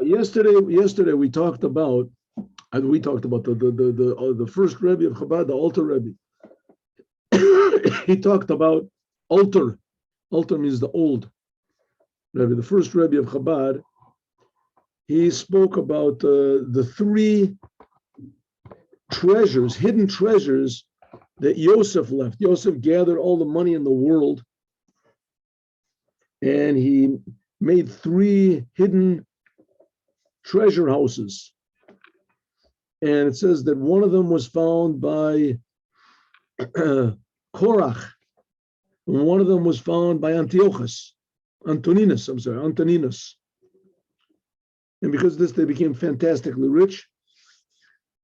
Yesterday we talked about the first Rebbe of Chabad, the Alter Rebbe. He talked about altar. Altar means the old Rebbe. The first Rebbe of Chabad. He spoke about the three treasures, hidden treasures that Yosef left. Yosef gathered all the money in the world, and he made three hidden treasure houses. And it says that one of them was found by Korach, and one of them was found by Antoninus. And because of this, they became fantastically rich.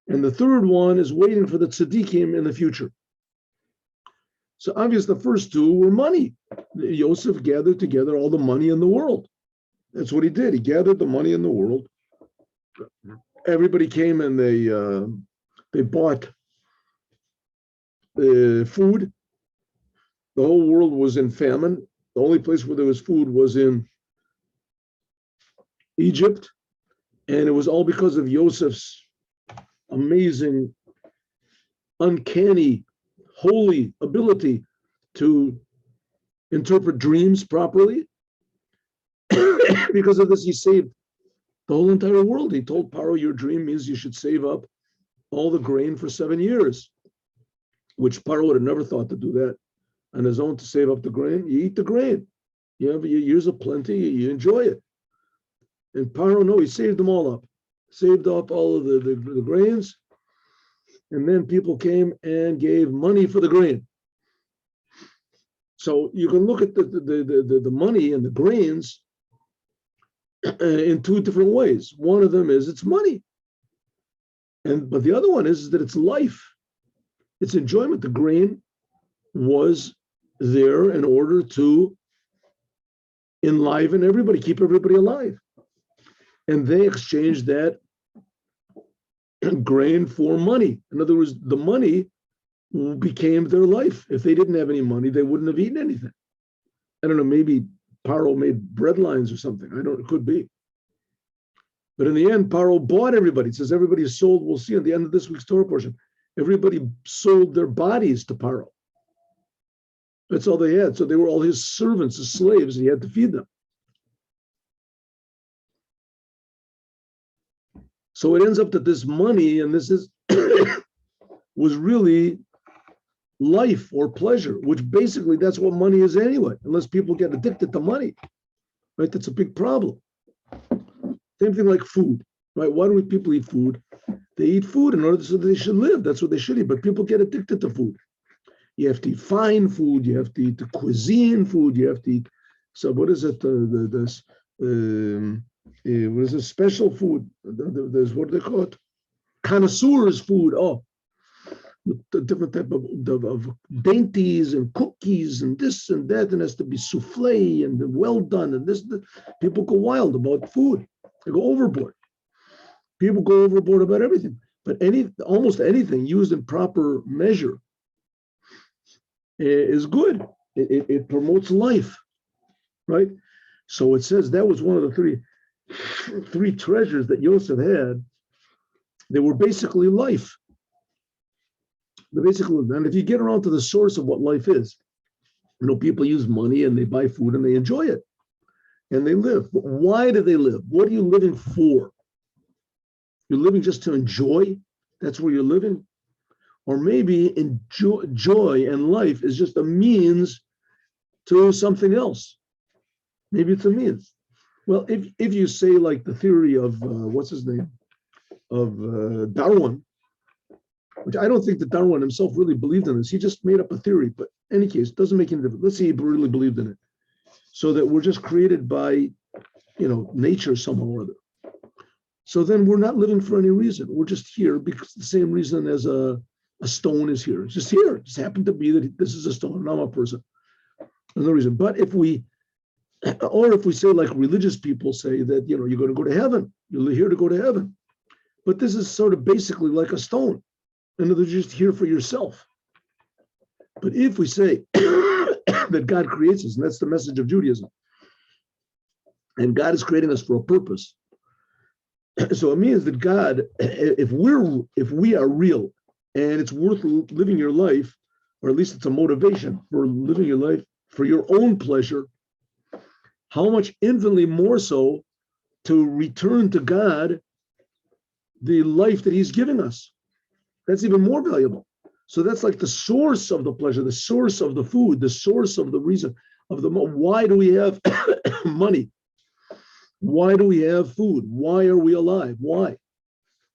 And the third one is waiting for the tzaddikim in the future. So obviously the first two were money. Yosef gathered together all the money in the world. That's what he did. He gathered the money in the world. Everybody came and they bought food. The whole world was in famine. The only place where there was food was in Egypt. And it was all because of Yosef's amazing, uncanny, holy ability to interpret dreams properly. Because of this, he saved the whole entire world. He told Paro, your dream means you should save up all the grain for 7 years, which Paro would have never thought to do that on his own, to save up the grain. You eat the grain. You have your years of plenty, you enjoy it. And Paro, no, he saved them all up. Saved up all of the grains. And then people came and gave money for the grain. So you can look at the money and the grains in two different ways. One of them is it's money. But the other one is that it's life. It's enjoyment. The grain was there in order to enliven everybody, keep everybody alive. And they exchanged that grain for money. In other words, the money became their life. If they didn't have any money, they wouldn't have eaten anything. I don't know, maybe Paro made bread lines or something. It could be. But in the end, Paro bought everybody. It says everybody is sold. We'll see at the end of this week's Torah portion. Everybody sold their bodies to Paro. That's all they had. So they were all his servants, his slaves, and he had to feed them. So it ends up that this money, and this is was really life or pleasure, which basically that's what money is anyway, unless people get addicted to money, right? That's a big problem. Same thing like food, right? Why do people eat food? They eat food in order so that they should live. That's what they should eat, but people get addicted to food. You have to eat fine food, you have to eat the cuisine food, you have to eat, so what is it, what is it? Special food. There's what they call it, connoisseurs food. Oh, with the different type of dainties and cookies and this and that, and it has to be souffle and well done and this. People go wild about food. They go overboard. People go overboard about everything. But almost anything used in proper measure is good. It promotes life, right? So it says that was one of the three treasures that Yosef had. They were basically life. And if you get around to the source of what life is, people use money and they buy food and they enjoy it and they live. But why do they live? What are you living for? You're living just to enjoy? That's where you're living? Or maybe joy and life is just a means to something else. Maybe it's a means. Well, if you say like the theory of, what's his name? Of Darwin, which I don't think that Darwin himself really believed in this. He just made up a theory, but in any case, it doesn't make any difference. Let's say he really believed in it. So that we're just created by, nature somehow or other. So then we're not living for any reason. We're just here because the same reason as a stone is here. It's just here. It just happened to be that this is a stone and I'm a person. There's no reason. But if we say like religious people say that, you're going to go to heaven. You're here to go to heaven. But this is sort of basically like a stone. And they're just here for yourself. But if we say that God creates us, and that's the message of Judaism, and God is creating us for a purpose, So it means that God, if we are real and it's worth living your life, or at least it's a motivation for living your life for your own pleasure, how much infinitely more so to return to God the life that He's giving us. That's even more valuable. So that's like the source of the pleasure, the source of the food, the source of the reason of the why do we have money? Why do we have food? Why are we alive? Why?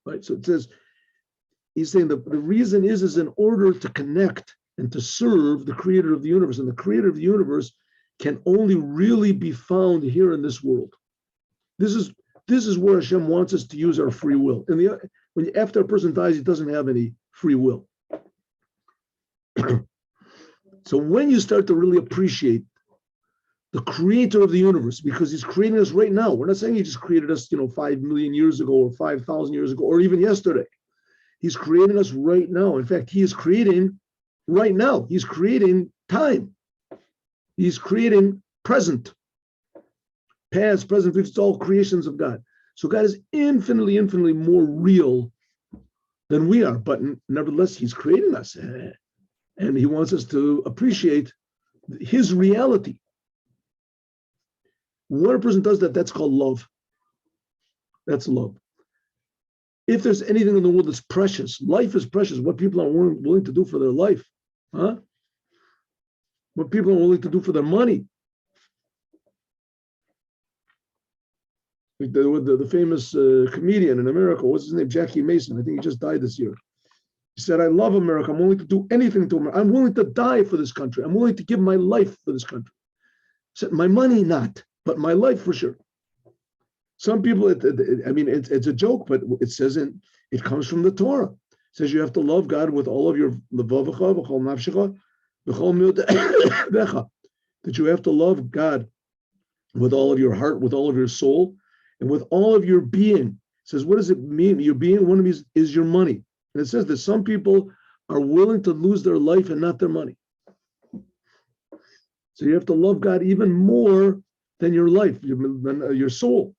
Right. So it says, he's saying the reason is in order to connect and to serve the creator of the universe. And the creator of the universe can only really be found here in this world. This is where Hashem wants us to use our free will. And after a person dies, he doesn't have any free will. So when you start to really appreciate the creator of the universe, because he's creating us right now. We're not saying he just created us, 5 million years ago or 5,000 years ago, or even yesterday. He's creating us right now. In fact, he is creating right now. He's creating time. He's creating present, past, present, future. It's all creations of God. So God is infinitely, infinitely more real than we are. But nevertheless, he's creating us. And he wants us to appreciate his reality. When a person does that, that's called love. That's love. If there's anything in the world that's precious, life is precious. What people are willing to do for their life, huh? What people are willing to do for their money. Like the famous comedian in America, what's his name? Jackie Mason. I think he just died this year. He said, I love America. I'm willing to do anything to America. I'm willing to die for this country. I'm willing to give my life for this country. He said, my money, not, but my life for sure. Some people, it's a joke, but it says it comes from the Torah. It says you have to love God with all of your levavecha, v'chol nafshecha, v'chol miyotecha. That you have to love God with all of your heart, with all of your soul, and with all of your being. It says, what does it mean? Your being, one of these is your money. And it says that some people are willing to lose their life and not their money. So you have to love God even more than your life, than your soul.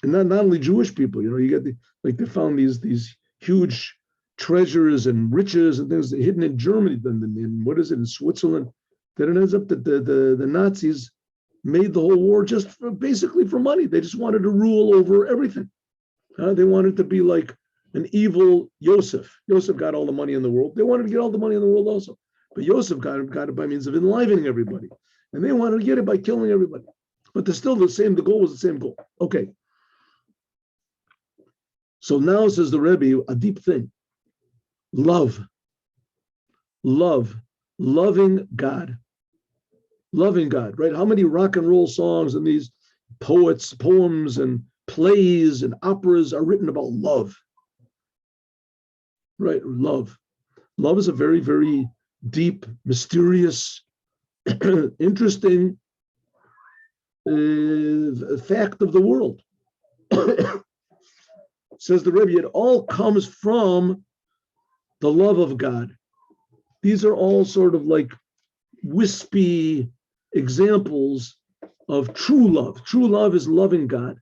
And not only Jewish people, you get they found these huge treasures and riches and things hidden in Germany, in what is it, in Switzerland. Then it ends up that the Nazis made the whole war just basically for money. They just wanted to rule over everything. They wanted to be like an evil Yosef. Yosef got all the money in the world. They wanted to get all the money in the world also. But Yosef got it by means of enlivening everybody. And they wanted to get it by killing everybody. But they're still the goal was the same goal. Okay. So now, says the Rebbe, a deep thing. Love, loving God, right? How many rock and roll songs and these poems and plays and operas are written about love, right? Love is a very, very deep, mysterious, interesting fact of the world. Says the Rebbe, it all comes from the love of God. These are all sort of like wispy examples of true love. True love is loving God,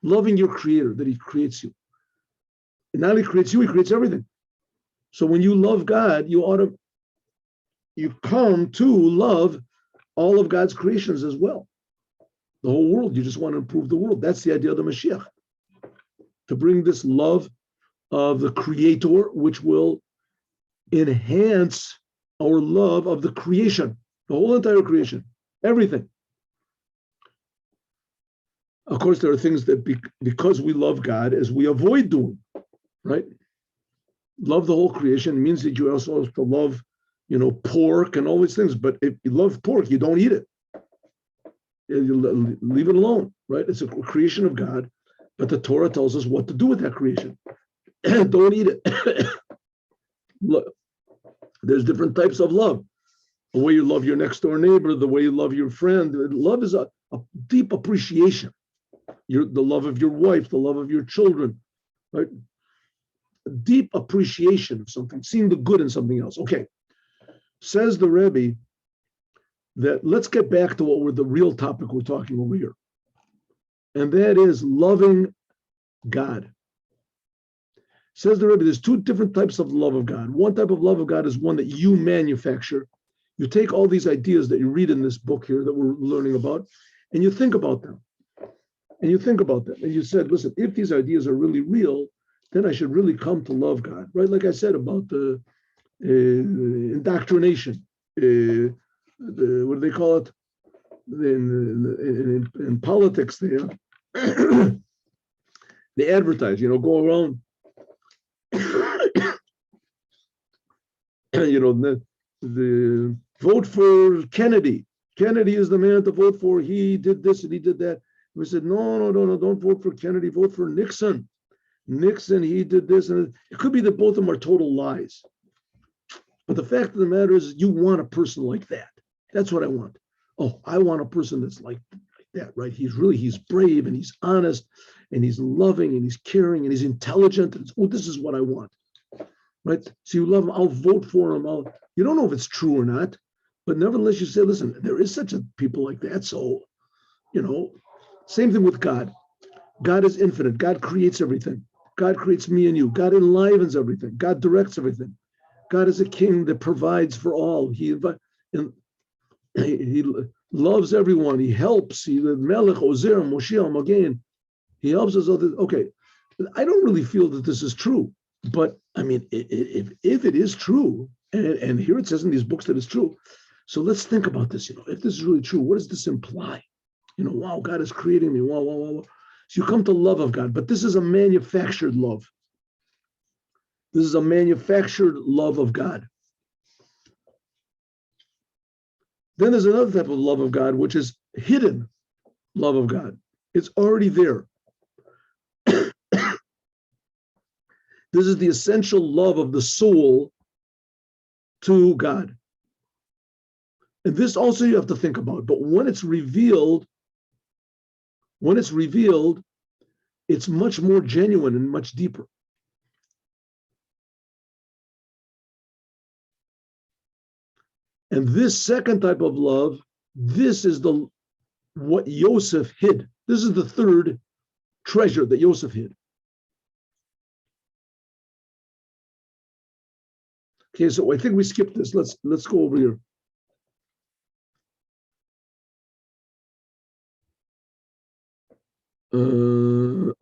loving your creator, that he creates you. And not only creates you, he creates everything. So when you love God, you come to love all of God's creations as well. The whole world, you just want to improve the world. That's the idea of the Moshiach. To bring this love of the creator, which will enhance our love of the creation, the whole entire creation, everything. Of course, there are things that because we love God, as we avoid doing, right? Love the whole creation means that you also have to love, pork and all these things. But if you love pork, you don't eat it. You leave it alone, right? It's a creation of God. But the Torah tells us what to do with that creation. Don't eat it. Look, there's different types of love. The way you love your next door neighbor, the way you love your friend. Love is a deep appreciation. The love of your wife, the love of your children, right? A deep appreciation of something, seeing the good in something else. Okay, Says the Rebbe that let's get back to what we're the real topic we're talking over here. And that is loving God. Says the Rebbe, there's two different types of love of God. One type of love of God is one that you manufacture. You take all these ideas that you read in this book here that we're learning about, and you think about them. And you think about them. And you said, listen, if these ideas are really real, then I should really come to love God. Right? Like I said about the indoctrination. What do they call it? In politics, they advertise, go around, the vote for Kennedy. Kennedy is the man to vote for. He did this and he did that. We said, no, don't vote for Kennedy. Vote for Nixon. Nixon, he did this. And it could be that both of them are total lies. But the fact of the matter is, you want a person like that. That's what I want. Oh, I want a person that's like that, right? He's brave and he's honest and he's loving and he's caring and he's intelligent. And this is what I want, right? So you love him. I'll vote for him. You don't know if it's true or not, but nevertheless, you say, listen, there is such a people like that. So, same thing with God. God is infinite. God creates everything. God creates me and you. God enlivens everything. God directs everything. God is a king that provides for all. He loves everyone. He helps. He Melech, Ozer, Moshiach, Magen. He helps us. Okay, I don't really feel that this is true, but I mean, if it is true, and here it says in these books that it's true, so let's think about this. If this is really true, what does this imply? Wow, God is creating me. Wow. So you come to love of God, but this is a manufactured love. This is a manufactured love of God. Then there's another type of love of God, which is hidden love of God. It's already there. This is the essential love of the soul to God. And this also you have to think about. But when it's revealed, it's much more genuine and much deeper. And this second type of love, this is what Yosef hid. This is the third treasure that Yosef hid. Okay, so I think we skipped this. Let's go over here.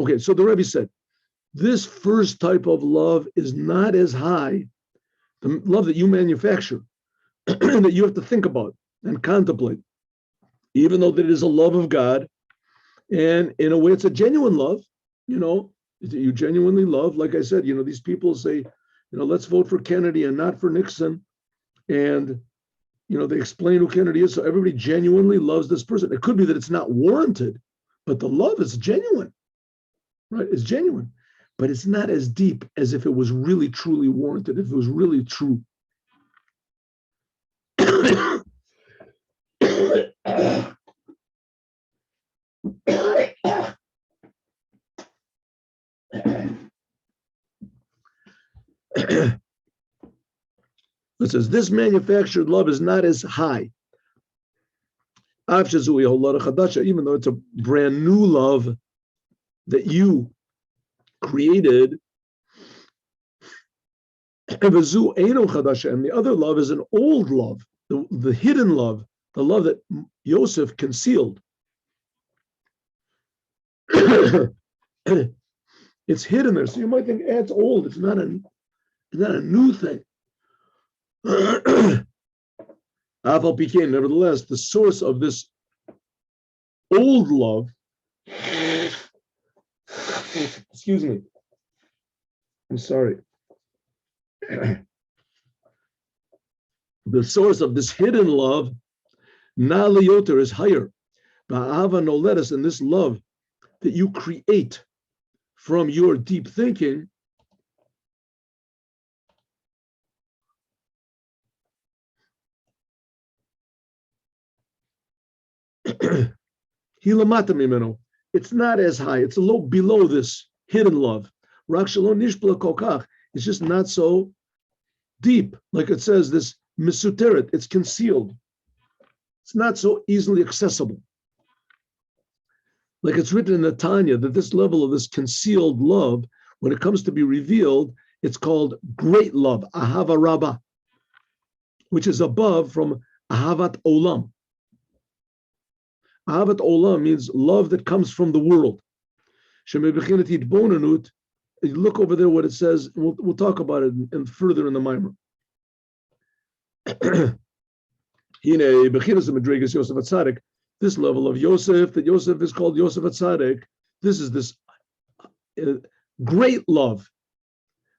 Okay, so the Rebbe said, this first type of love is not as high, the love that you manufacture, that you have to think about and contemplate, even though that it is a love of God, and in a way it's a genuine love, you genuinely love. Like I said, these people say, let's vote for Kennedy and not for Nixon, and they explain who Kennedy is, so everybody genuinely loves this person. It could be that it's not warranted, but the love is genuine, right? It's genuine, but it's not as deep as if it was really, truly warranted, if it was really true. It says this manufactured love is not as high, even though it's a brand new love that you created. And the other love is an old love, the hidden love, the love that Yosef concealed. It's hidden there, so you might think it's old. It's not a new thing. Nevertheless, the source of this old love, excuse me, I'm sorry. The source of this hidden love, Naliyoter, is higher. Ba'ava no lettuce, and this love that you create from your deep thinking it's not as high. It's a little below this hidden love. It's just not so deep. Like it says, this Misuteret, it's concealed. It's not so easily accessible. Like it's written in the Tanya that this level of this concealed love, when it comes to be revealed, it's called great love, ahava rabbah, which is above from ahavat olam. Ahavat olam means love that comes from the world. You look over there what it says, and we'll talk about it and further in the Maimer. This level of Yosef, that Yosef is called Yosef Atzadik, this is this great love,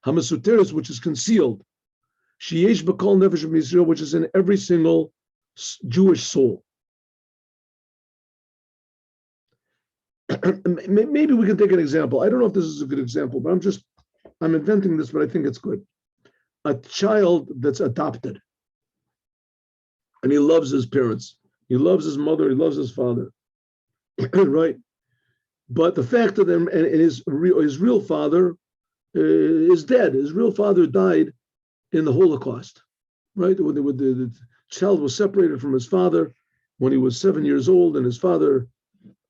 Hamasuteris, which is concealed, Sheyesh B'kol Nefesh Yisrael, which is in every single Jewish soul. Maybe we can take an example. I don't know if this is a good example, but I'm inventing this, but I think it's good. A child that's adopted, and he loves his parents. He loves his mother, he loves his father, right? But the fact of them, and his real father is dead. His real father died in the Holocaust, right? When the child was separated from his father when he was 7 years old, and his father,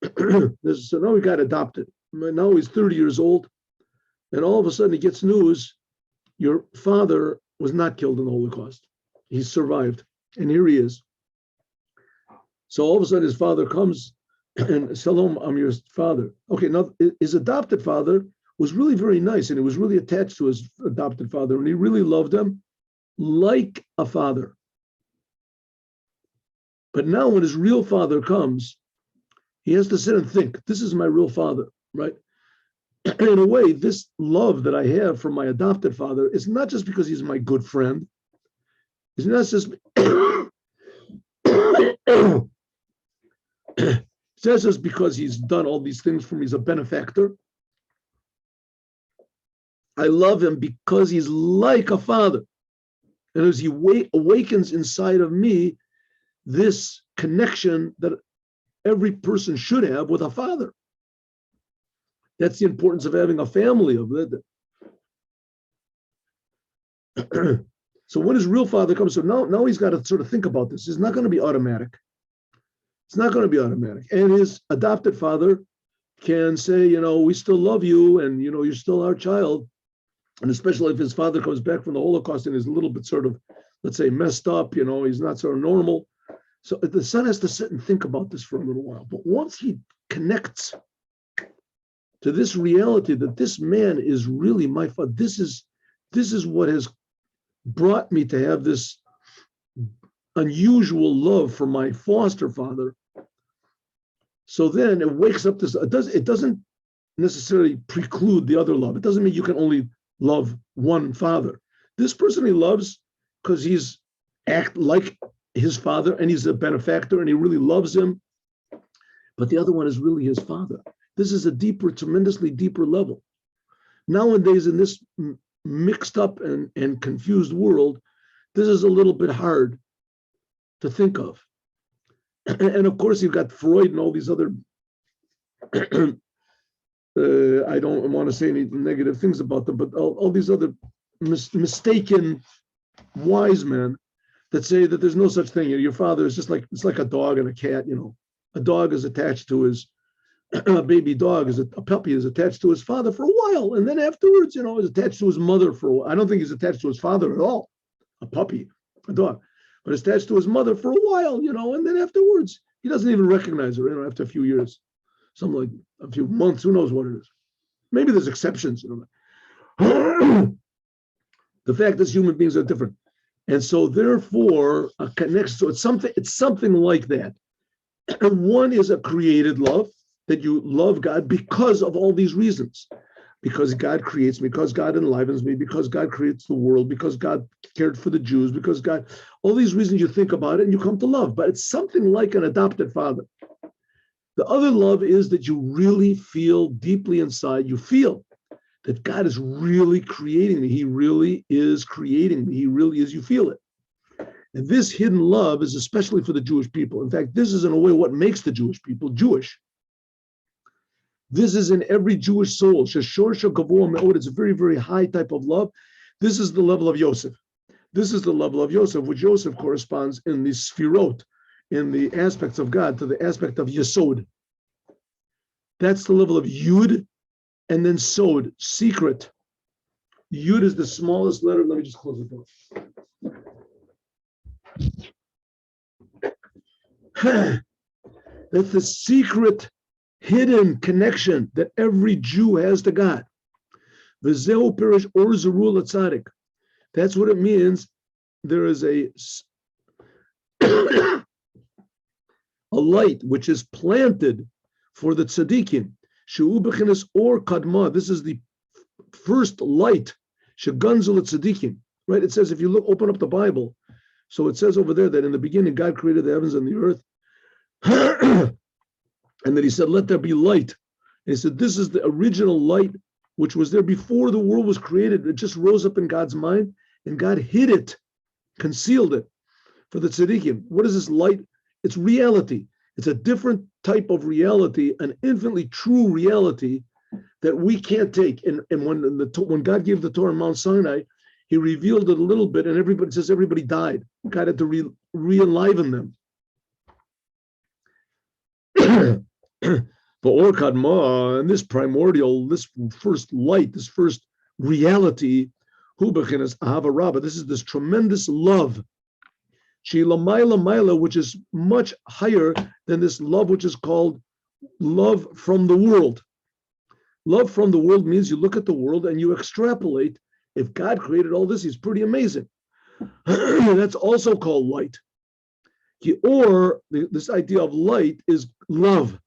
so now he got adopted. Now he's 30 years old, and all of a sudden he gets news, your father was not killed in the Holocaust. He survived, and here he is. So all of a sudden his father comes and, Shalom, I'm your father. Okay, now his adopted father was really very nice, and he was really attached to his adopted father, and he really loved him like a father. But now when his real father comes, he has to sit and think, this is my real father, right? In a way, this love that I have for my adopted father is not just because he's my good friend. It's not just, it's not just because he's done all these things for me, he's a benefactor. I love him because he's like a father. And as he awakens inside of me, this connection that every person should have with a father. That's the importance of having a family of it. So when his real father comes, so now he's got to sort of think about this. It's not going to be automatic. It's not going to be automatic. And his adopted father can say, we still love you, and you're still our child. And especially if his father comes back from the Holocaust and is a little bit sort of, let's say, messed up, he's not sort of normal. So the son has to sit and think about this for a little while. But once he connects to this reality that this man is really my father, this is what has brought me to have this unusual love for my foster father. So then it wakes up this, it doesn't necessarily preclude the other love. It doesn't mean you can only love one father. This person he loves because he's act like his father, and he's a benefactor, and he really loves him. But the other one is really his father. This is a deeper, tremendously deeper level. Nowadays, in this mixed up and confused world, this is a little bit hard to think of. And of course, you've got Freud and all these other, I don't want to say any negative things about them, but all these other mistaken wise men that say that there's no such thing. Your father is just like, it's like a dog and a cat. A dog is attached to his, a baby dog a puppy is attached to his father for a while, and then afterwards, is attached to his mother for a while. I don't think he's attached to his father at all. A puppy, a dog, but it's attached to his mother for a while, and then afterwards, he doesn't even recognize her. After a few years, something like a few months, who knows what it is. Maybe there's exceptions. The fact is, human beings are different. And so therefore, a connection, so it's something like that. And one is a created love, that you love God because of all these reasons. Because God creates me, because God enlivens me, because God creates the world, because God cared for the Jews, because God, all these reasons you think about it and you come to love. But it's something like an adopted father. The other love is that you really feel deeply inside, you feel that God is really creating me. He really is creating me. He really is. You feel it. And this hidden love is especially for the Jewish people. In fact, this is in a way what makes the Jewish people Jewish. This is in every Jewish soul. It's a very, very high type of love. This is the level of Yosef. This is the level of Yosef, which Yosef corresponds in the sfirot, in the aspects of God, to the aspect of Yesod. That's the level of Yud, and then Sod, secret. Yud is the smallest letter. Let me just close the door. That's the secret, hidden connection that every Jew has to God. V'zehu pirish or zerul atzadik. That's what it means. There is a light which is planted for the tzaddikim. She'u b'chinas or kadma. This is the first light. Sheganzul tzaddikim. Right? It says, if you look, open up the Bible. So it says over there that in the beginning God created the heavens and the earth, and then He said, "Let there be light." And He said, "This is the original light which was there before the world was created." It just rose up in God's mind, and God hid it, concealed it for the tzaddikim. What is this light? It's reality. It's a different type of reality, an infinitely true reality that we can't take. And when God gave the Torah on Mount Sinai, He revealed it a little bit, and everybody says everybody died. God had to re-enliven them. But Or Kadma, and this primordial, this first light, this first reality, Hu b'chinas ahava rabba. This is this tremendous love, Sheila Maila, which is much higher than this love, which is called love from the world. Love from the world means you look at the world and you extrapolate. If God created all this, He's pretty amazing. That's also called light. Or this idea of light is love.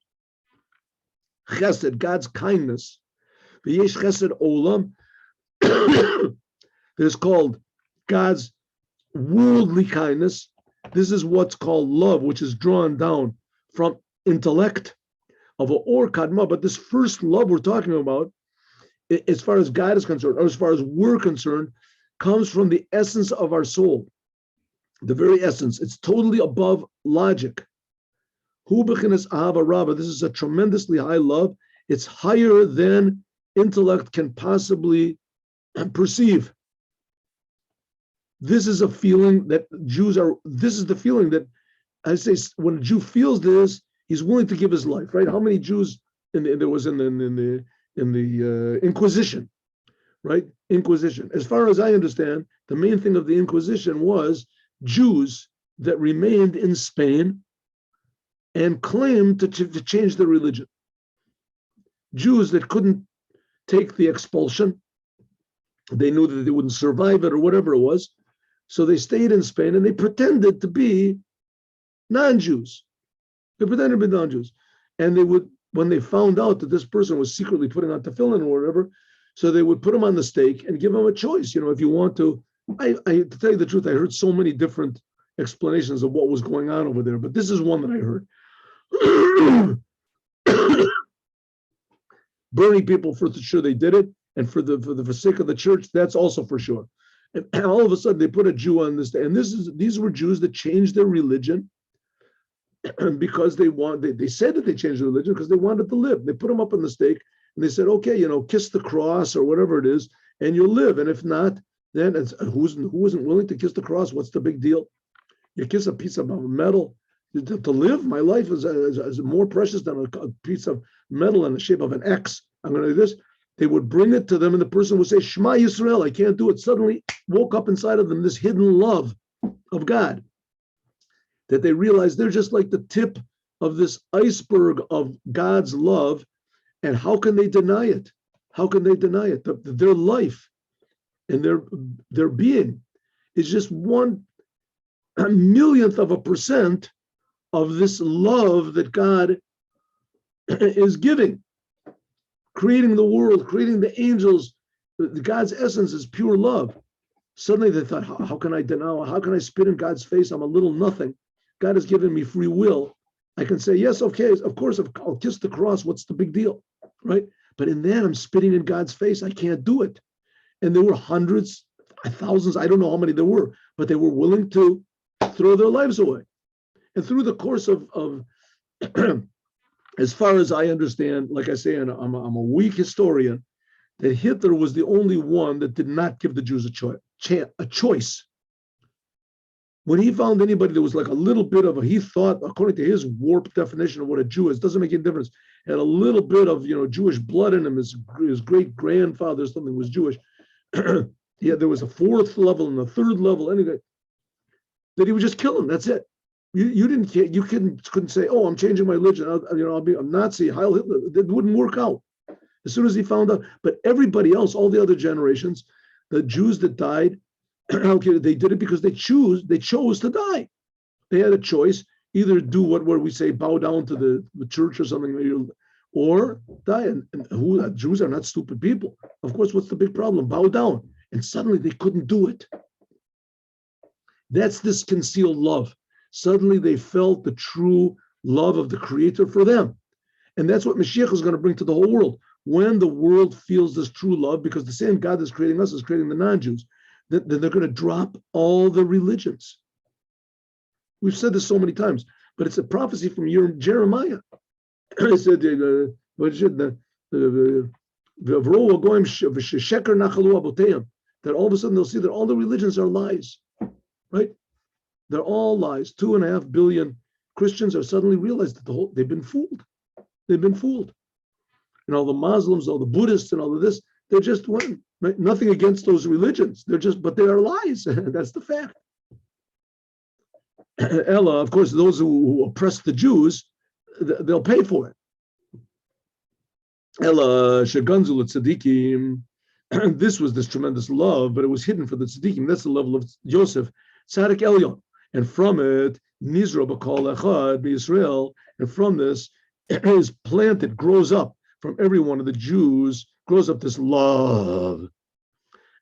Chesed, God's kindness. V'yesh chesed olam. There's called God's worldly kindness. This is what's called love, which is drawn down from intellect of an or kadma. But this first love we're talking about, as far as God is concerned, or as far as we're concerned, comes from the essence of our soul. The very essence. It's totally above logic. Hu b'chinas ahava rabba. This is a tremendously high love. It's higher than intellect can possibly perceive. This is a feeling that Jews are. This is the feeling that I say when a Jew feels this, he's willing to give his life. Right? How many Jews there was in the Inquisition? Right? Inquisition. As far as I understand, the main thing of the Inquisition was Jews that remained in Spain and claimed to change their religion. Jews that couldn't take the expulsion, they knew that they wouldn't survive it or whatever it was, so they stayed in Spain and they pretended to be non-Jews. They pretended to be non-Jews. And they would, when they found out that this person was secretly putting on tefillin or whatever, so they would put him on the stake and give him a choice. You know, if you want to, to tell you the truth, I heard so many different explanations of what was going on over there, but this is one that I heard. Burning people, for sure they did it, and for the sake of the church, that's also for sure. And all of a sudden they put a Jew on this, and these were Jews that changed their religion because they said that they changed their religion because they wanted to live. They put him up on the stake and they said, okay, you know, kiss the cross or whatever it is, and you'll live. And if not, then who isn't willing to kiss the cross? What's the big deal? You kiss a piece of metal. To live, my life is more precious than a piece of metal in the shape of an X. I'm going to do this. They would bring it to them, and the person would say, Shema Yisrael, I can't do it. Suddenly woke up inside of them this hidden love of God, that they realized they're just like the tip of this iceberg of God's love. And how can they deny it? How can they deny it? Their life and their being is just 1/1,000,000th of a percent of this love that God is giving, creating the world, creating the angels. God's essence is pure love. Suddenly they thought, how can I deny? How can I spit in God's face? I'm a little nothing. God has given me free will. I can say, yes, okay, of course, I'll kiss the cross. What's the big deal, right? But in that, I'm spitting in God's face. I can't do it. And there were hundreds, thousands, I don't know how many there were, but they were willing to throw their lives away. And through the course of as far as I understand, like I say, and I'm a weak historian, that Hitler was the only one that did not give the Jews a choice. When he found anybody that was like a little bit of he thought, according to his warped definition of what a Jew is, doesn't make any difference, had a little bit of Jewish blood in him. His great grandfather or something was Jewish. Yeah, there was a fourth level and a third level, anyway, that he would just kill him. That's it. You didn't care. You couldn't say, "Oh, I'm changing my religion. I'll be a Nazi, Heil Hitler." It wouldn't work out. As soon as he found out, but everybody else, all the other generations, the Jews that died, okay, they did it because they chose to die. They had a choice: either do what we say, bow down to the church or something, or die. And Jews are not stupid people. Of course, what's the big problem? Bow down. And suddenly they couldn't do it. That's this concealed love. Suddenly they felt the true love of the Creator for them. And that's what Mashiach is going to bring to the whole world. When the world feels this true love, because the same God that's creating us is creating the non-Jews, then they're going to drop all the religions. We've said this so many times, but it's a prophecy from Jeremiah. It said, that all of a sudden they'll see that all the religions are lies, right? They're all lies. 2.5 billion Christians are suddenly realized that they've been fooled. They've been fooled. And all the Muslims, all the Buddhists, and all of this, they're just one. Right? Nothing against those religions. But they are lies. That's the fact. Ella, of course, those who oppress the Jews, they'll pay for it. Ella Shaganzul Tzadikim. This was this tremendous love, but it was hidden for the tzaddikim. That's the level of Yosef, Tzadik Elyon. And from it, Nizra B'Kol Echad B'Yisrael, and from this is planted, grows up from every one of the Jews, grows up this love.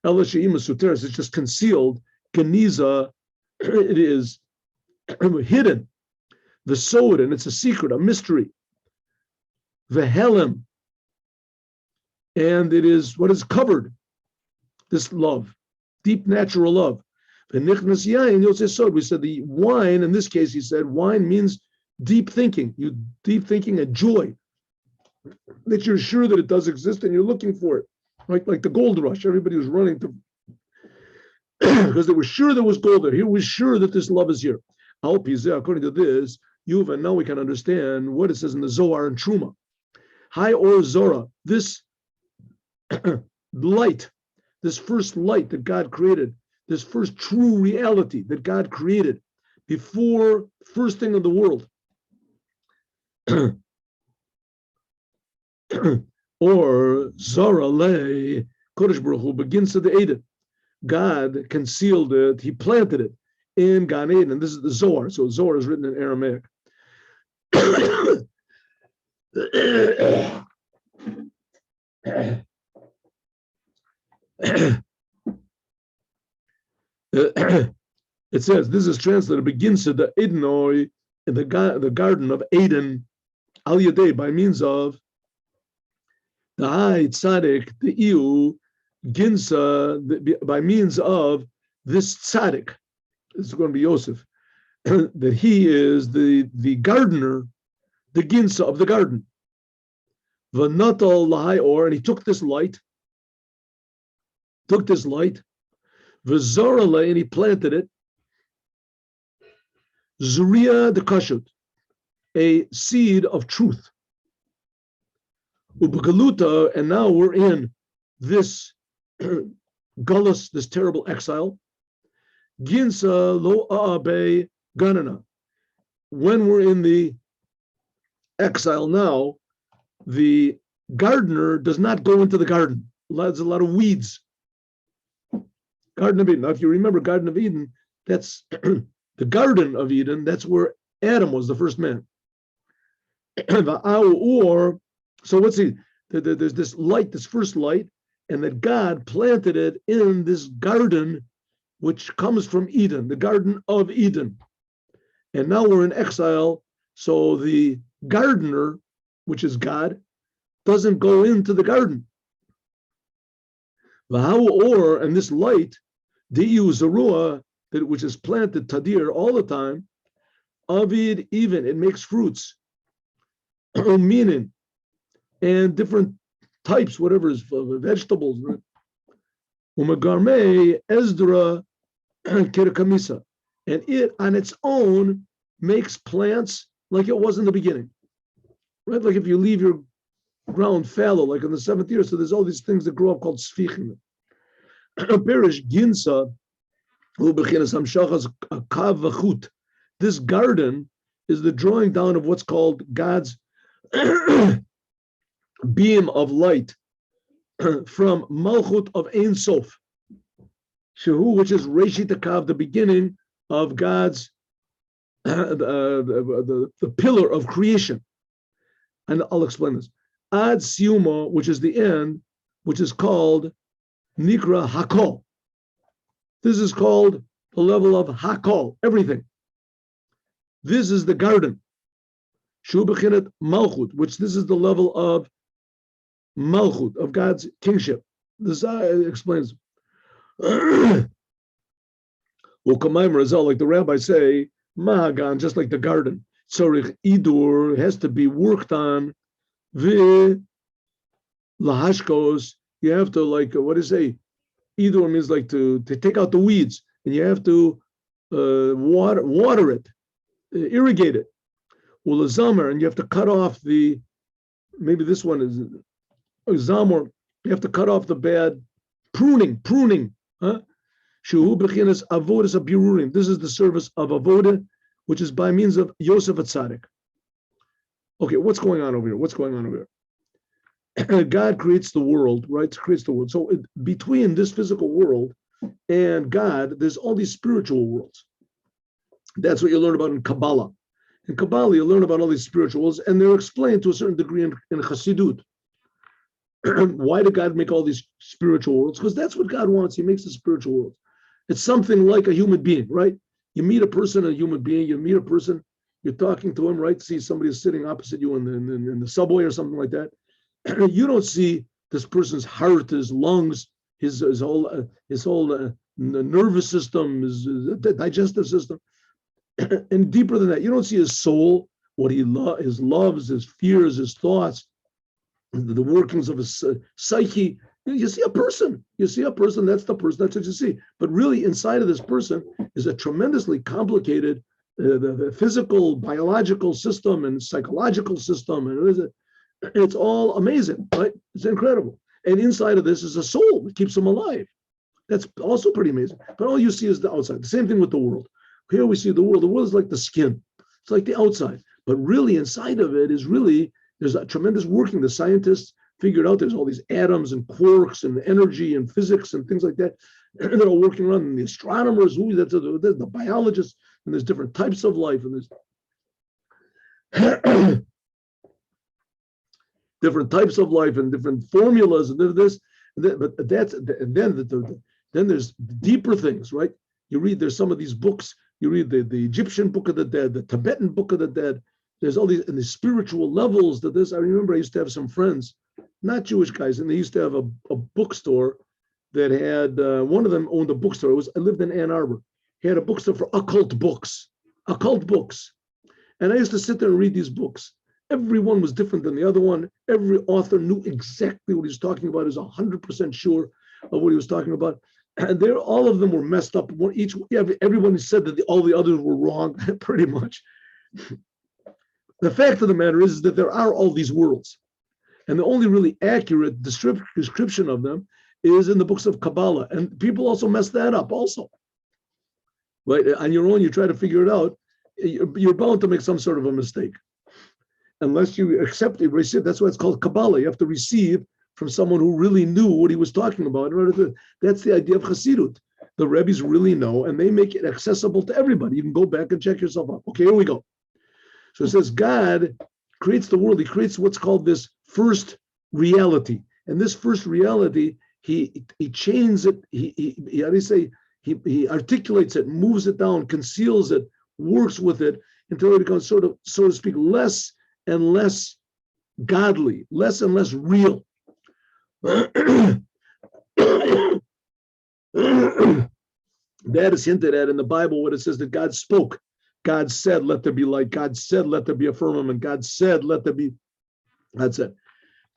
Ela She'ima Suteres, it's just concealed. Geniza, it is hidden. The Sodan, it's a secret, a mystery. The Helem, and it is what is covered, this love, deep natural love. We said the wine, in this case, he said, wine means deep thinking, deep thinking and joy, that you're sure that it does exist and you're looking for it. Right? Like the gold rush, everybody was running to, because they were sure there was gold there. He was sure that this love is here. According to this, and now we can understand what it says in the Zohar and Truma. Hi or Zora, this light, this first light that God created, this first true reality that God created before first thing of the world. Or Zara Le Kodesh Baruch Hu begins to the Eden. God concealed it, he planted it in Gan Eden. This is the Zohar. So Zohar is written in Aramaic. It says, this is translated, begins to the Edenoi, in the garden of Eden, Al Yadei, by means of the Hai Tzaddik, the Iu, Ginsa, by means of this Tzaddik. This is going to be Yosef, that he is the gardener, the Ginsa of the garden. V'natal Lahai Or, and he took this light, V'zorale, and he planted it, Zuria de Kashut, a seed of truth. Ubagaluta, and now we're in this gullus, this terrible exile. Ginsa lo a'abe ganana. When we're in the exile now, the gardener does not go into the garden. There's a lot of weeds. Garden of Eden. Now, if you remember Garden of Eden, that's the Garden of Eden. That's where Adam was the first man. So what's he? There's this light, this first light, and that God planted it in this garden, which comes from Eden, the Garden of Eden. And now we're in exile, so the gardener, which is God, doesn't go into the garden. Or, and this light, Di'u Zarua, which is planted Tadir all the time, Avid even, it makes fruits, meaning, and different types, whatever is vegetables. Umagarme Ezdra Kerakamisa, And it on its own makes plants like it was in the beginning, right? Like if you leave your ground fallow, like in the seventh year, so there's all these things that grow up called sfichim. Perish ginsa, this garden is the drawing down of what's called God's beam of light from Malchut of Ein Sof, Shehu, which is Reshit Akav, the beginning of God's the pillar of creation. And I'll explain this. Ad Siuma, which is the end, which is called Nikra Hakol. This is called the level of Hakol, everything. This is the garden. Shu Bechinat Malchut, which this is the level of Malchut, of God's kingship. This explains. Like the rabbis say, Mahagan, just like the garden. Tzorich Idur has to be worked on. Vi Lahashkos, you have to, like, what is it? Idur means like to take out the weeds, and you have to water it, irrigate it. Ulazamar, and you have to cut off maybe this one is Zamor, you have to cut off the bad pruning, huh? Shuhu bechinas avodas abirurim. This is the service of avoda, which is by means of Yosef Atzadik. Okay, what's going on over here? God creates the world, right? Creates the world. So between this physical world and God, there's all these spiritual worlds. That's what you learn about in Kabbalah. In Kabbalah, you learn about all these spiritual worlds, and they're explained to a certain degree in Chassidut. Why did God make all these spiritual worlds? Because that's what God wants. He makes the spiritual world. It's something like a human being, right? You meet a person, a human being, you're talking to him, right? See somebody sitting opposite you in the subway or something like that. You don't see this person's heart, his lungs, his whole nervous system, his digestive system. And deeper than that, you don't see his soul, what his loves, his fears, his thoughts, the workings of his psyche. You see a person. That's the person. That's what you see. But really, inside of this person is a tremendously complicated the physical, biological system and psychological system, and it's all amazing, right? It's incredible. And inside of this is a soul that keeps him alive. That's also pretty amazing. But all you see is the outside. The same thing with the world. Here we see the world. The world is like the skin. It's like the outside. But really, inside of it is really, there's a tremendous working. The scientists figured out there's all these atoms and quarks and energy and physics and things like that that are working around. And the astronomers, there's the biologists, and there's different types of life, and there's different types of life and different formulas and this. But then there's deeper things, right? You read, there's some of these books. You read the Egyptian Book of the Dead, the Tibetan Book of the Dead. There's all these and the spiritual levels that this. I remember I used to have some friends, not Jewish guys, and they used to have a bookstore that had one of them owned a bookstore. I lived in Ann Arbor. He had a bookstore for occult books. And I used to sit there and read these books. Every one was different than the other one. Every author knew exactly what he was talking about. He was 100% sure of what he was talking about. And all of them were messed up. Everyone said that all the others were wrong, pretty much. The fact of the matter is that there are all these worlds. And the only really accurate description of them is in the books of Kabbalah. And people also mess that up also. Right? On your own, you try to figure it out. You're bound to make some sort of a mistake. Unless you accept it, receive. That's why it's called Kabbalah. You have to receive from someone who really knew what he was talking about. That's the idea of Chassidut. The Rebbes really know, and they make it accessible to everybody. You can go back and check yourself out. Okay, here we go. So it says God creates the world. He creates what's called this first reality. And this first reality, he chains it, he articulates it, moves it down, conceals it, works with it until it becomes sort of, so to speak, less and less godly, less and less real. That is hinted at in the Bible when it says that God spoke. God said, let there be light. God said, let there be a firmament. God said, let there be. That's it.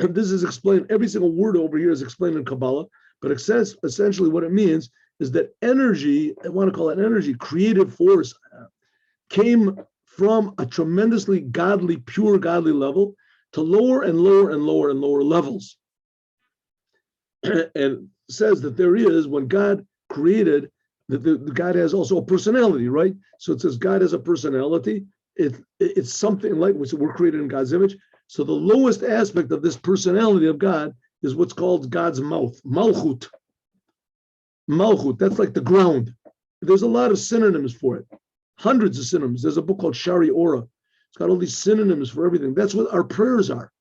And this is explained. Every single word over here is explained in Kabbalah, but essentially what it means is that energy, I want to call it energy, creative force, came from a tremendously godly, pure godly level to lower and lower and lower and lower levels. And says that there is, when God created, that the God has also a personality, right? So it says God has a personality. It's something like, we're created in God's image. So the lowest aspect of this personality of God is what's called God's mouth, malchut. Malchut, that's like the ground. There's a lot of synonyms for it, hundreds of synonyms. There's a book called Torah Or. It's got all these synonyms for everything. That's what our prayers are.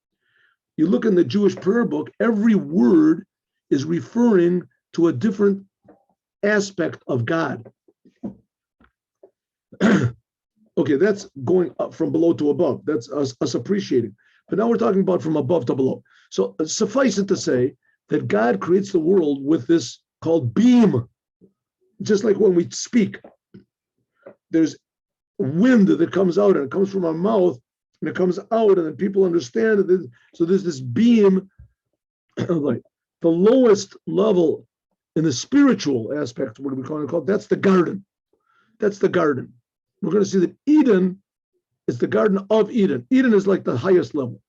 You look in the Jewish prayer book, every word is referring to a different aspect of God. Okay, that's going up from below to above. That's us appreciating. But now we're talking about from above to below. So suffice it to say that God creates the world with this called beam. Just like when we speak, there's wind that comes out, and it comes from our mouth, and it comes out, and then people understand it. So there's this beam, like the lowest level in the spiritual aspect, what do we call it? That's the garden. That's the garden. We're going to see that Eden is the Garden of Eden. Eden is like the highest level.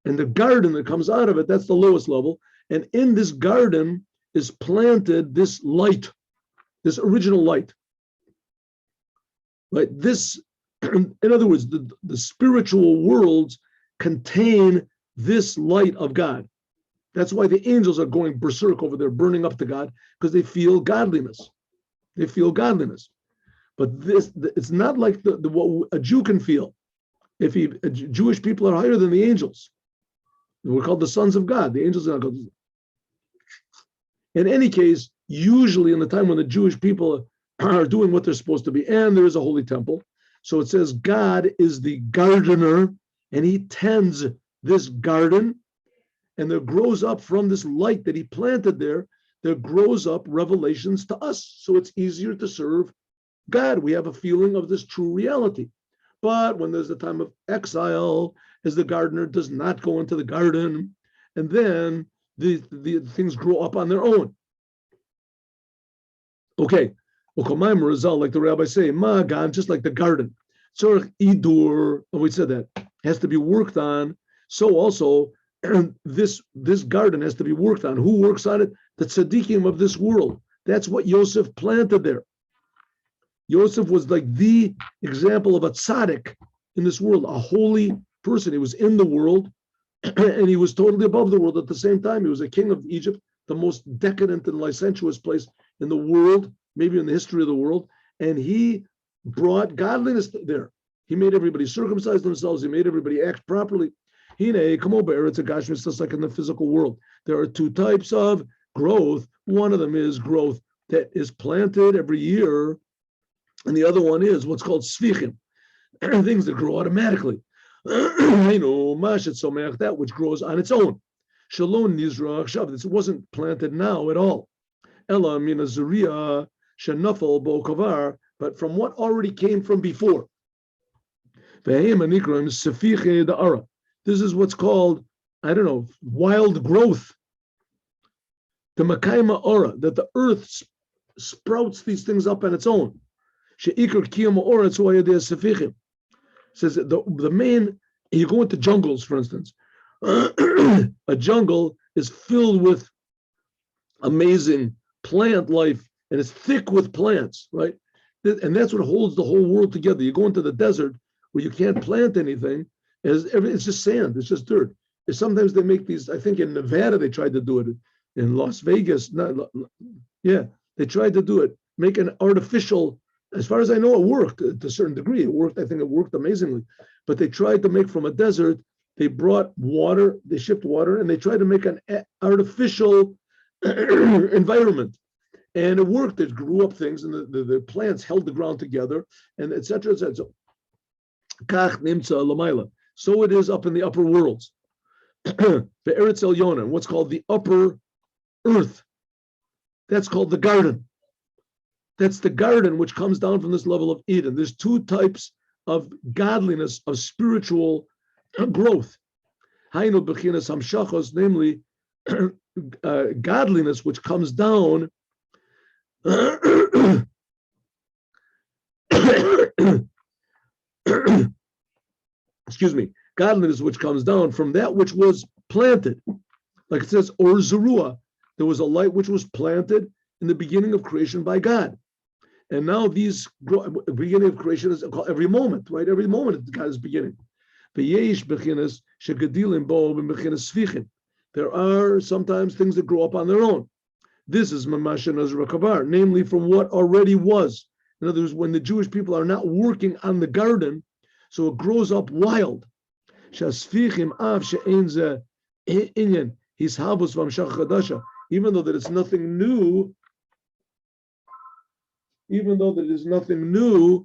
And the garden that comes out of it, that's the lowest level. And in this garden is planted this light, this original light. Right? This, in other words, the spiritual worlds contain this light of God. That's why the angels are going berserk over there, burning up to God, because they feel godliness. They feel godliness. But this, it's not like what a Jew can feel. Jewish people are higher than the angels. We're called the sons of God. The angels are not called. In any case, usually in the time when the Jewish people are doing what they're supposed to be, and there is a holy temple, so it says God is the gardener, and he tends this garden, and there grows up from this light that he planted there grows up revelations to us. So it's easier to serve God. We have a feeling of this true reality. But when there's a time of exile, as the gardener does not go into the garden, and then the things grow up on their own. Okay, like the rabbis say, Ma'gan, just like the garden. Tzorech idur, we said that, has to be worked on. So also, this garden has to be worked on. Who works on it? The tzaddikim of this world. That's what Yosef planted there. Yosef was like the example of a tzaddik in this world, a holy person. He was in the world, and he was totally above the world at the same time. He was a king of Egypt, the most decadent and licentious place in the world, maybe in the history of the world. And he brought godliness there. He made everybody circumcise themselves. He made everybody act properly. Come over, it's a gashmis, just like in the physical world. There are two types of growth. One of them is growth that is planted every year, and the other one is what's called svichim, things that grow automatically. That which grows on its own. Shalom nizrach shav. This wasn't planted now at all. Ela mina zuriya shenafal bo kavar, but from what already came from before. This is what's called, wild growth. The makaima aura, that the earth sprouts these things up on its own. Says the main, you go into jungles, for instance. A jungle is filled with amazing plant life, and it's thick with plants, right? And that's what holds the whole world together. You go into the desert where you can't plant anything, it's just sand, it's just dirt. And sometimes they make these, I think in Nevada they tried to do it, in Las Vegas, they tried to do it, make an artificial, as far as I know, it worked to a certain degree. It worked, I think it worked amazingly. But they tried to make from a desert, they brought water, they shipped water, and they tried to make an artificial environment. And it worked. It grew up things, and the plants held the ground together, and et cetera, et cetera. So it is up in the upper worlds. The Eretz Elyon, what's called the upper earth. That's called the garden. That's the garden which comes down from this level of Eden. There's two types of godliness, of spiritual growth. Namely, godliness which comes down Excuse me, godliness which comes down from that which was planted. Like it says, or Zerua, there was a light which was planted in the beginning of creation by God. And now these beginning of creation is every moment, right? Every moment God is beginning. There are sometimes things that grow up on their own. This is Mamashan Azra Kavar, namely from what already was. In other words, when the Jewish people are not working on the garden, so it grows up wild. Even though that it's nothing new, even though that is nothing new,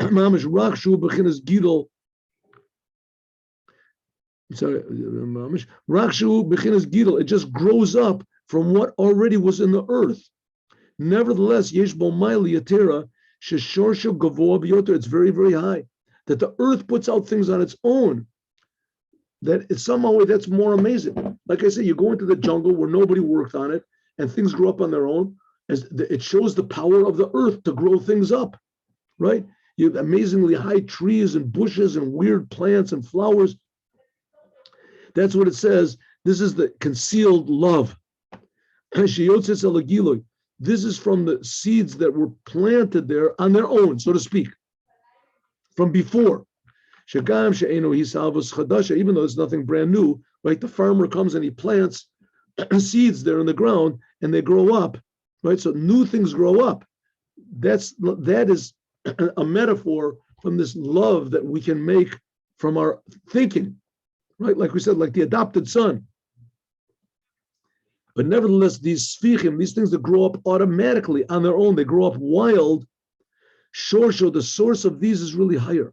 Mamish Rakshu Bechinas Gidol. Sorry, Mamish Rakshu Bechinas Gidol. It just grows up from what already was in the earth. Nevertheless, Yesh Bo Maili Yatera Sheshorsha Gavoa Bioter. It's very, very high. That the earth puts out things on its own. That it's somehow that's more amazing. Like I said, you go into the jungle where nobody worked on it, and things grow up on their own. As it shows the power of the earth to grow things up, right? You have amazingly high trees and bushes and weird plants and flowers. That's what it says. This is the concealed love. This is from the seeds that were planted there on their own, so to speak, from before. Even though it's nothing brand new, right? The farmer comes and he plants seeds there in the ground and they grow up, right? So new things grow up. That is a metaphor from this love that we can make from our thinking, right? Like we said, like the adopted son. But nevertheless, these sfichim, these things that grow up automatically on their own, they grow up wild. Shorsho, the source of these is really higher.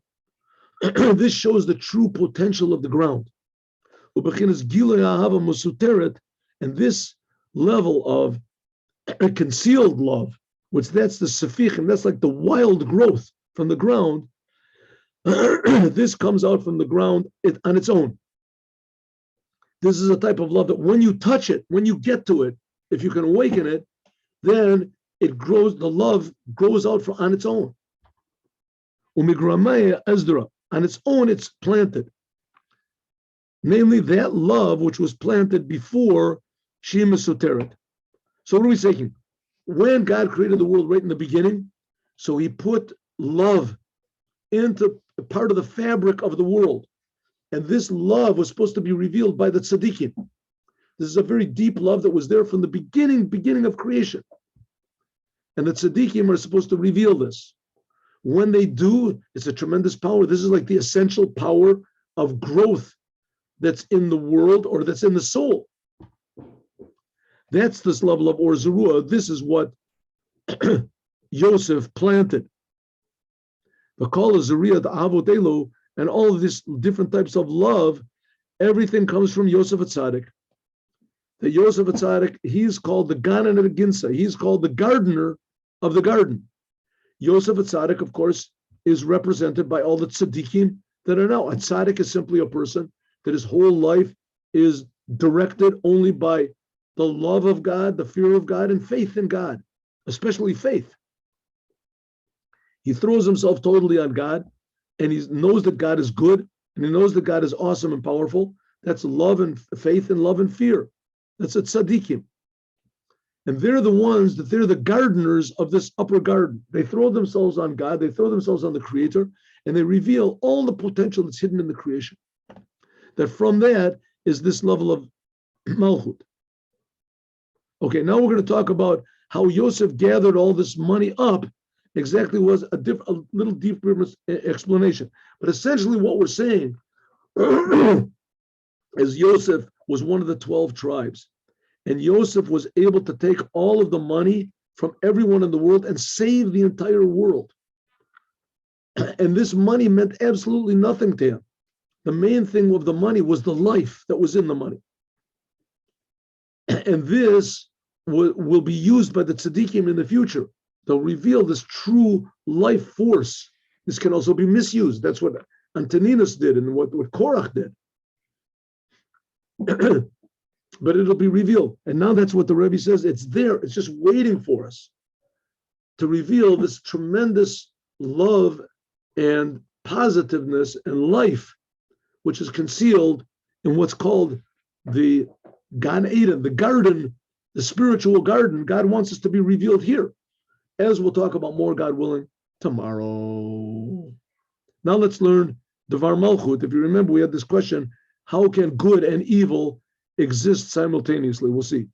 This shows the true potential of the ground. And this level of concealed love, which that's the sefichim, that's like the wild growth from the ground. This comes out from the ground on its own. This is a type of love that when you touch it, when you get to it, if you can awaken it, then it grows, the love grows out on its own. On its own, it's planted. Namely, that love which was planted before Shema Soteret. So what are we saying? When God created the world right in the beginning, so he put love into part of the fabric of the world. And this love was supposed to be revealed by the tzaddikim. This is a very deep love that was there from the beginning of creation. And the tzaddikim are supposed to reveal this. When they do, it's a tremendous power. This is like the essential power of growth that's in the world or that's in the soul. That's this level of Or Zerua. This is what Yosef planted. The call of Zeriah, the Avodelo, and all of these different types of love, everything comes from Yosef HaTzadik. The Yosef HaTzadik, he's called the Ganan of Ginsa. He's called the gardener of the garden. Yosef HaTzadik, of course, is represented by all the tzaddikim that are now. A tzaddik is simply a person that his whole life is directed only by the love of God, the fear of God, and faith in God, especially faith. He throws himself totally on God, and he knows that God is good, and he knows that God is awesome and powerful. That's love and faith and love and fear. That's a tzaddikim. And they're the ones that they're the gardeners of this upper garden. They throw themselves on God, they throw themselves on the Creator, and they reveal all the potential that's hidden in the creation. That from that is this level of Malchut. Okay, now we're going to talk about how Yosef gathered all this money up. Exactly was a little deeper explanation. But essentially what we're saying is Yosef was one of the 12 tribes. And Yosef was able to take all of the money from everyone in the world and save the entire world. And this money meant absolutely nothing to him. The main thing of the money was the life that was in the money. And this will be used by the tzaddikim in the future. They'll reveal this true life force. This can also be misused. That's what Antoninus did and what Korach did. but it'll be revealed. And now that's what the Rebbe says. It's there. It's just waiting for us to reveal this tremendous love and positiveness and life, which is concealed in what's called the Gan Eden, the garden, the spiritual garden. God wants us to be revealed here, as we'll talk about more, God willing, tomorrow. Now let's learn Devar Malchut. If you remember, we had this question, how can good and evil exist simultaneously? We'll see.